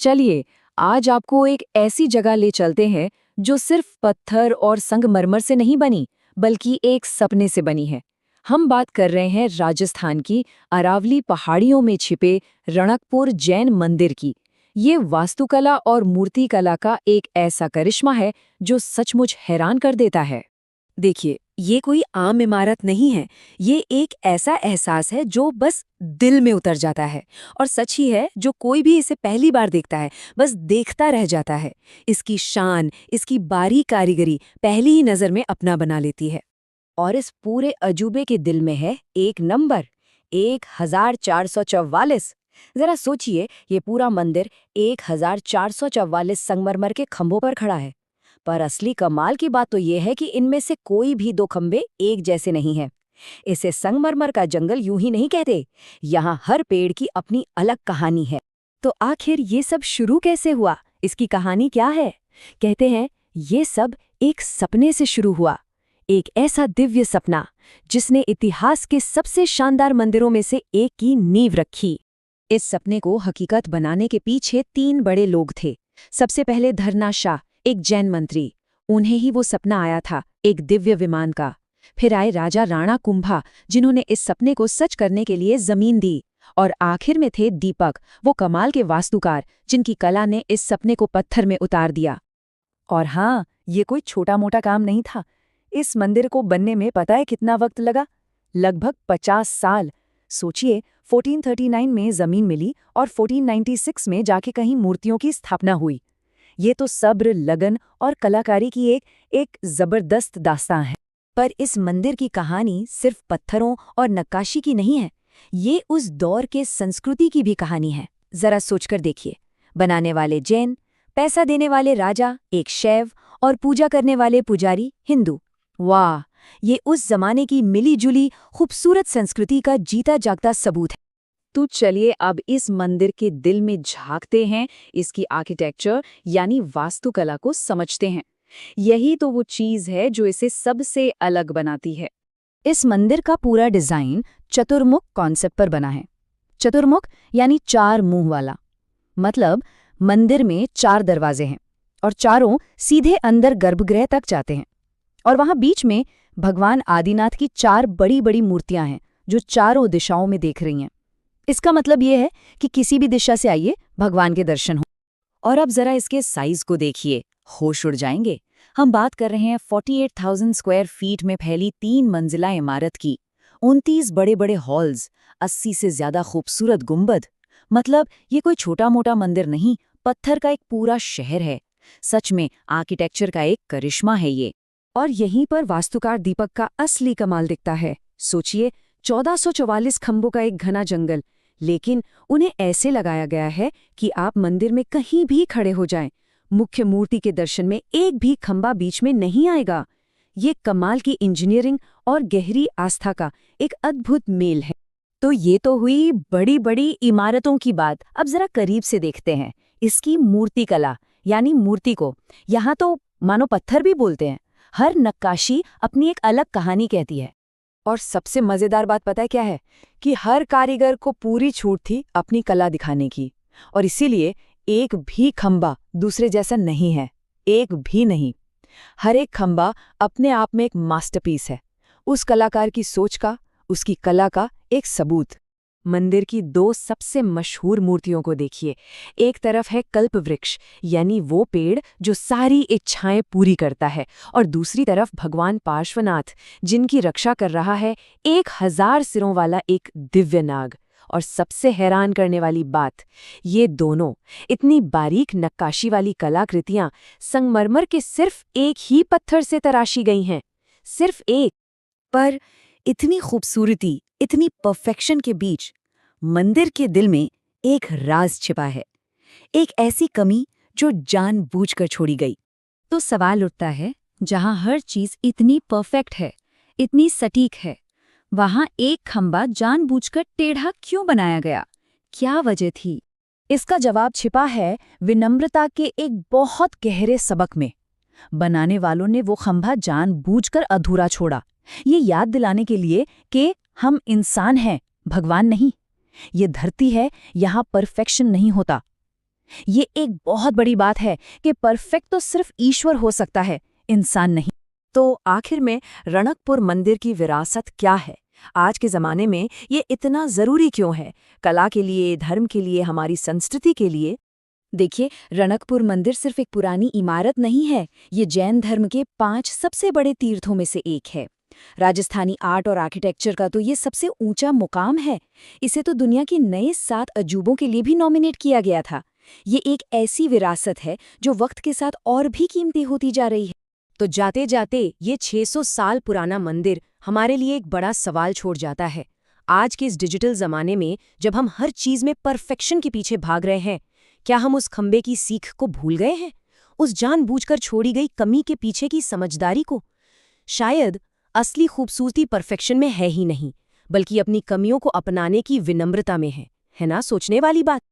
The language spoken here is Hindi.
चलिए, आज आपको एक ऐसी जगह ले चलते हैं जो सिर्फ पत्थर और संगमरमर से नहीं बनी, बल्कि एक सपने से बनी है। हम बात कर रहे हैं राजस्थान की अरावली पहाड़ियों में छिपे रणकपुर जैन मंदिर की। ये वास्तुकला और मूर्तिकला का एक ऐसा करिश्मा है जो सचमुच हैरान कर देता है। देखिए, ये कोई आम इमारत नहीं है। ये एक ऐसा एहसास है जो बस दिल में उतर जाता है। और सच ही है, जो कोई भी इसे पहली बार देखता है बस देखता रह जाता है। इसकी शान, इसकी बारीक कारीगरी पहली ही नज़र में अपना बना लेती है। और इस पूरे अजूबे के दिल में है एक नंबर, 1444। जरा सोचिए, ये पूरा मंदिर 1444 संगमरमर के खंभों पर खड़ा है। पर असली कमाल की बात तो ये है कि इनमें से कोई भी दो खंभे एक जैसे नहीं हैं। इसे संगमरमर का जंगल यूं ही नहीं कहते। यहाँ हर पेड़ की अपनी अलग कहानी है। तो आखिर ये सब शुरू कैसे हुआ? इसकी कहानी क्या है? कहते हैं, ये सब एक सपने से शुरू हुआ। एक ऐसा दिव्य सपना जिसने इतिहास के सबसे शानदार मंदिरों में से एक की नींव रखी। इस सपने को हकीकत बनाने के पीछे 3 बड़े लोग थे। सबसे पहले धरना शाह, एक जैन मंत्री। उन्हें ही वो सपना आया था, एक दिव्य विमान का। फिर आए राजा राणा कुंभा, जिन्होंने इस सपने को सच करने के लिए जमीन दी। और आखिर में थे दीपक, वो कमाल के वास्तुकार, जिनकी कला ने इस सपने को पत्थर में उतार दिया। और हाँ, ये कोई छोटा मोटा काम नहीं था। इस मंदिर को बनने में पता है कितना वक्त लगा? लगभग 50 साल। सोचिए, 1439 में जमीन मिली और 1496 में जाके कहीं मूर्तियों की स्थापना हुई। ये तो सब्र, लगन और कलाकारी की एक जबरदस्त दास्तां है। पर इस मंदिर की कहानी सिर्फ पत्थरों और नक्काशी की नहीं है। ये उस दौर के संस्कृति की भी कहानी है। जरा सोचकर देखिए, बनाने वाले जैन, पैसा देने वाले राजा एक शैव और पूजा करने वाले पुजारी हिंदू। वाह, ये उस जमाने की मिली-जुली खूबसूरत संस्कृति का जीता जागता सबूत है। तो चलिए अब इस मंदिर के दिल में झांकते हैं, इसकी आर्किटेक्चर यानी वास्तुकला को समझते हैं। यही तो वो चीज़ है जो इसे सबसे अलग बनाती है। इस मंदिर का पूरा डिज़ाइन चतुर्मुख कॉन्सेप्ट पर बना है। चतुर्मुख यानी 4 मुंह वाला। मतलब मंदिर में 4 दरवाजे हैं और चारों सीधे अंदर गर्भगृह तक जाते हैं। और वहां बीच में भगवान आदिनाथ की 4 बड़ी-बड़ी मूर्तियां हैं जो चारों दिशाओं में देख रही हैं। इसका मतलब ये है कि किसी भी दिशा से आइए, भगवान के दर्शन हो। और अब जरा इसके साइज को देखिए, होश उड़ जाएंगे। हम बात कर रहे हैं 48,000 स्क्वायर फीट में फैली 3 मंजिला इमारत की। 29 बड़े बड़े हॉल्स, 80 से ज्यादा खूबसूरत गुंबद। मतलब ये कोई छोटा मोटा मंदिर नहीं, पत्थर का एक पूरा शहर है। सच में आर्किटेक्चर का एक करिश्मा है ये। और यहीं पर वास्तुकार दीपक का असली कमाल दिखता है। सोचिए, 1444 खंभों का एक घना जंगल, लेकिन उन्हें ऐसे लगाया गया है कि आप मंदिर में कहीं भी खड़े हो जाएं, मुख्य मूर्ति के दर्शन में एक भी खंभा बीच में नहीं आएगा। ये कमाल की इंजीनियरिंग और गहरी आस्था का एक अद्भुत मेल है। तो ये तो हुई बड़ी बड़ी इमारतों की बात। अब जरा करीब से देखते हैं इसकी मूर्तिकला यानी मूर्ति को। यहाँ तो मानो पत्थर भी बोलते हैं। हर नक्काशी अपनी एक अलग कहानी कहती है। और सबसे मजेदार बात पता है क्या है? कि हर कारीगर को पूरी छूट थी अपनी कला दिखाने की। और इसीलिए एक भी खंबा दूसरे जैसा नहीं है, एक भी नहीं। हर एक खंबा अपने आप में एक मास्टरपीस है, उस कलाकार की सोच का, उसकी कला का एक सबूत। मंदिर की 2 सबसे मशहूर मूर्तियों को देखिए। एक तरफ है कल्प वृक्ष, यानी वो पेड़ जो सारी इच्छाएं पूरी करता है, और दूसरी तरफ भगवान पार्श्वनाथ, जिनकी रक्षा कर रहा है 1000 सिरों वाला एक दिव्य नाग। और सबसे हैरान करने वाली बात, ये दोनों इतनी बारीक नक्काशी वाली कलाकृतियां संगमरमर के सिर्फ एक ही पत्थर से तराशी गई हैं। सिर्फ एक। पर इतनी खूबसूरती, इतनी परफेक्शन के बीच मंदिर के दिल में एक राज छिपा है, एक ऐसी कमी जो जानबूझकर छोड़ी गई। तो सवाल उठता है, जहां हर चीज इतनी परफेक्ट है, इतनी सटीक है, वहां एक खंबा जानबूझकर टेढ़ा क्यों बनाया गया? क्या वजह थी? इसका जवाब छिपा है विनम्रता के एक बहुत गहरे सबक में। बनाने वालों ने वो खंभा जानबूझकर अधूरा छोड़ा, ये याद दिलाने के लिए कि हम इंसान हैं, भगवान नहीं। ये धरती है, यहाँ परफेक्शन नहीं होता। ये एक बहुत बड़ी बात है कि परफेक्ट तो सिर्फ ईश्वर हो सकता है, इंसान नहीं। तो आखिर में रणकपुर मंदिर की विरासत क्या है? आज के ज़माने में ये इतना ज़रूरी क्यों है? कला के लिए, धर्म के लिए, हमारी संस्कृति के लिए? देखिए, रणकपुर मंदिर सिर्फ एक पुरानी इमारत नहीं है, ये जैन धर्म के 5 सबसे बड़े तीर्थों में से एक है। राजस्थानी आर्ट और आर्किटेक्चर का तो ये सबसे ऊंचा मुकाम है। इसे तो दुनिया के नए 7 अजूबों के लिए भी नॉमिनेट किया गया था। ये एक ऐसी विरासत है जो वक्त के साथ और भी कीमती होती जा रही है। तो जाते जाते ये 600 साल पुराना मंदिर हमारे लिए एक बड़ा सवाल छोड़ जाता है। आज के इस डिजिटल ज़माने में जब हम हर चीज़ में परफेक्शन के पीछे भाग रहे हैं, क्या हम उस खंबे की सीख को भूल गए हैं? उस जानबूझकर छोड़ी गई कमी के पीछे की समझदारी को? शायद असली खूबसूरती परफेक्शन में है ही नहीं, बल्कि अपनी कमियों को अपनाने की विनम्रता में है ना? सोचने वाली बात।